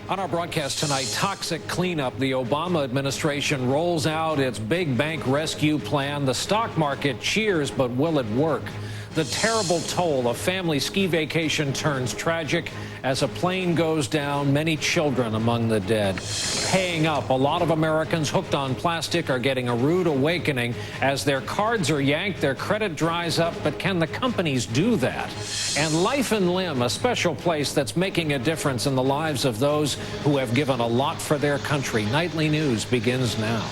On our broadcast tonight, toxic cleanup. The Obama administration rolls out its big bank rescue plan. The stock market cheers, but will it work? The terrible toll, a family ski vacation turns tragic as a plane goes down, many children among the dead. Paying up, a lot of Americans hooked on plastic are getting a rude awakening as their cards are yanked, their credit dries up, but can the companies do that? And Life and Limb, a special place that's making a difference in the lives of those who have given a lot for their country. Nightly News begins now.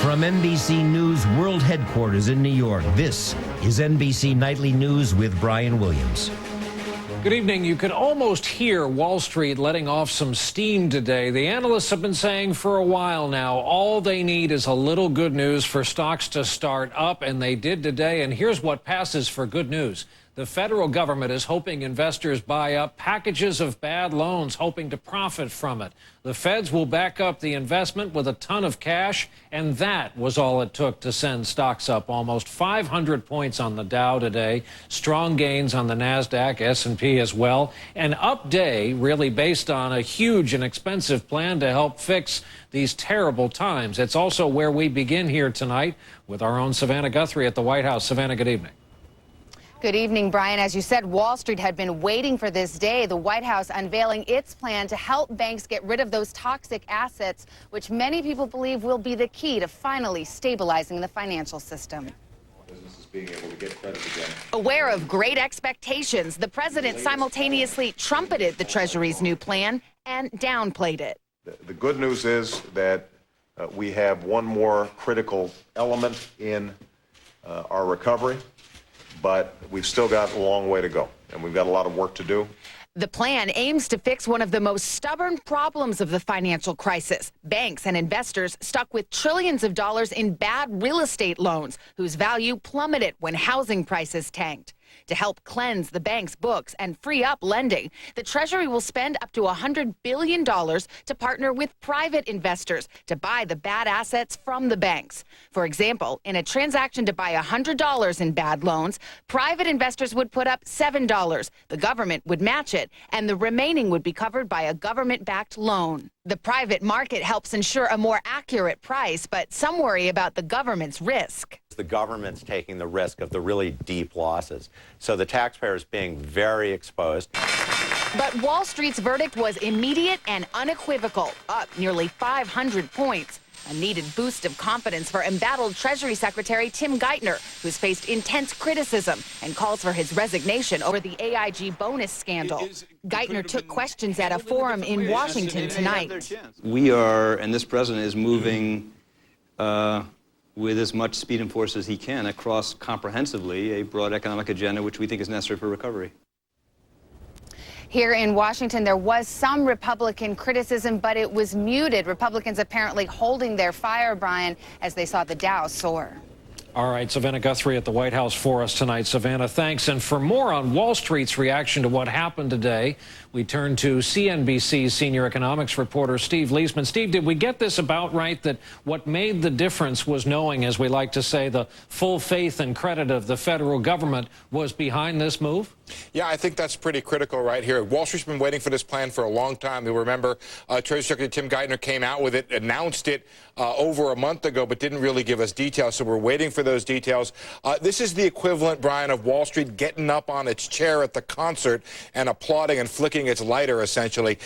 From NBC News World Headquarters in New York, this is NBC Nightly News with Brian Williams. Good evening. You can almost hear Wall Street letting off some steam today. The analysts have been saying for a while now, all they need is a little good news for stocks to start up, and they did today. And here's what passes for good news. The federal government is hoping investors buy up packages of bad loans, hoping to profit from it. The feds will back up the investment with a ton of cash, and that was all it took to send stocks up almost 500 points on the Dow today. Strong gains on the NASDAQ, S&P as well. An up day really based on a huge and expensive plan to help fix these terrible times. It's also where we begin here tonight with our own Savannah Guthrie at the White House. Savannah, good evening. Good evening, Brian. As you said, Wall Street had been waiting for this day. The White House unveiling its plan to help banks get rid of those toxic assets, which many people believe will be the key to finally stabilizing the financial system. Businesses being able to get credit again. Aware of great expectations, the president simultaneously trumpeted the Treasury's new plan and downplayed it. The good news is that we have one more critical element in our recovery, but we've still got a long way to go, and we've got a lot of work to do. The plan aims to fix one of the most stubborn problems of the financial crisis. Banks and investors stuck with trillions of dollars in bad real estate loans, whose value plummeted when housing prices tanked. To help cleanse the bank's books and free up lending, the Treasury will spend up to $100 billion to partner with private investors to buy the bad assets from the banks. For example, in a transaction to buy $100 in bad loans, private investors would put up $7. The government would match it, and the remaining would be covered by a government-backed loan. The private market helps ensure a more accurate price, but some worry about the government's risk. The government's taking the risk of the really deep losses. So the taxpayer is being very exposed. But Wall Street's verdict was immediate and unequivocal, up nearly 500 points. A needed boost of confidence for embattled Treasury Secretary Tim Geithner, who's faced intense criticism and calls for his resignation over the AIG bonus scandal. Geithner took questions at a forum in Washington tonight. We are, and this president is moving with as much speed and force as he can across comprehensively a broad economic agenda, which we think is necessary for recovery. Here in Washington, there was some Republican criticism, but it was muted. Republicans apparently holding their fire, Brian, as they saw the Dow soar. All right, Savannah Guthrie at the White House for us tonight. Savannah, thanks. And for more on Wall Street's reaction to what happened today, we turn to CNBC's senior economics reporter, Steve Leisman. Steve, did we get this about right, that what made the difference was knowing, as we like to say, the full faith and credit of the federal government was behind this move? Yeah, I think that's pretty critical right here. Wall Street's been waiting for this plan for a long time. You'll remember Treasury Secretary Tim Geithner came out with it, announced it over a month ago, but didn't really give us details, so we're waiting for those details. This is the equivalent, Brian, of Wall Street getting up on its chair at the concert and applauding and flicking its lighter, essentially.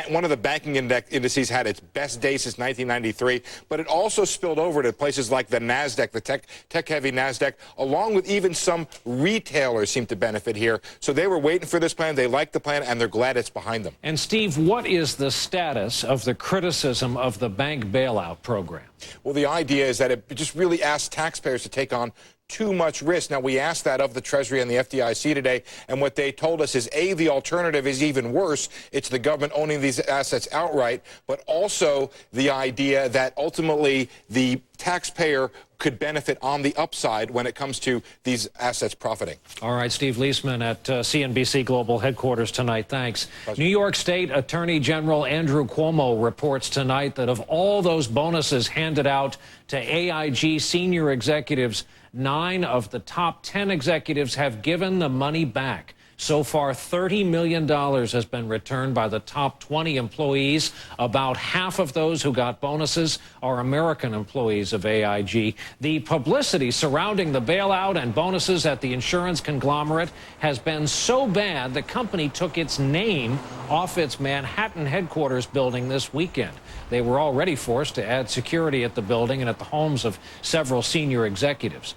One of the banking indices had its best day since 1993, but it also spilled over to places like the NASDAQ, the tech-heavy NASDAQ, along with even some retailers seem to benefit here. So they were waiting for this plan. They like the plan, and they're glad it's behind them. And, Steve, what is the status of the criticism of the bank bailout program? Well, the idea is that it just really asks taxpayers to take on too much risk. Now, we asked that of the Treasury and the FDIC today, and what they told us is, A, the alternative is even worse. It's the government owning these assets outright, but also the idea that ultimately the taxpayer could benefit on the upside when it comes to these assets profiting. All right, Steve Leisman at CNBC Global Headquarters tonight. Thanks. Pleasure. New York State Attorney General Andrew Cuomo reports tonight that of all those bonuses handed out to AIG senior executives, 9 of the top 10 executives have given the money back. So far, $30 million has been returned by the top 20 employees. About half of those who got bonuses are American employees of AIG. The publicity surrounding the bailout and bonuses at the insurance conglomerate has been so bad the company took its name off its Manhattan headquarters building this weekend. They were already forced to add security at the building and at the homes of several senior executives.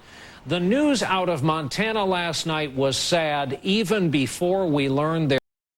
The news out of Montana last night was sad even before we learned there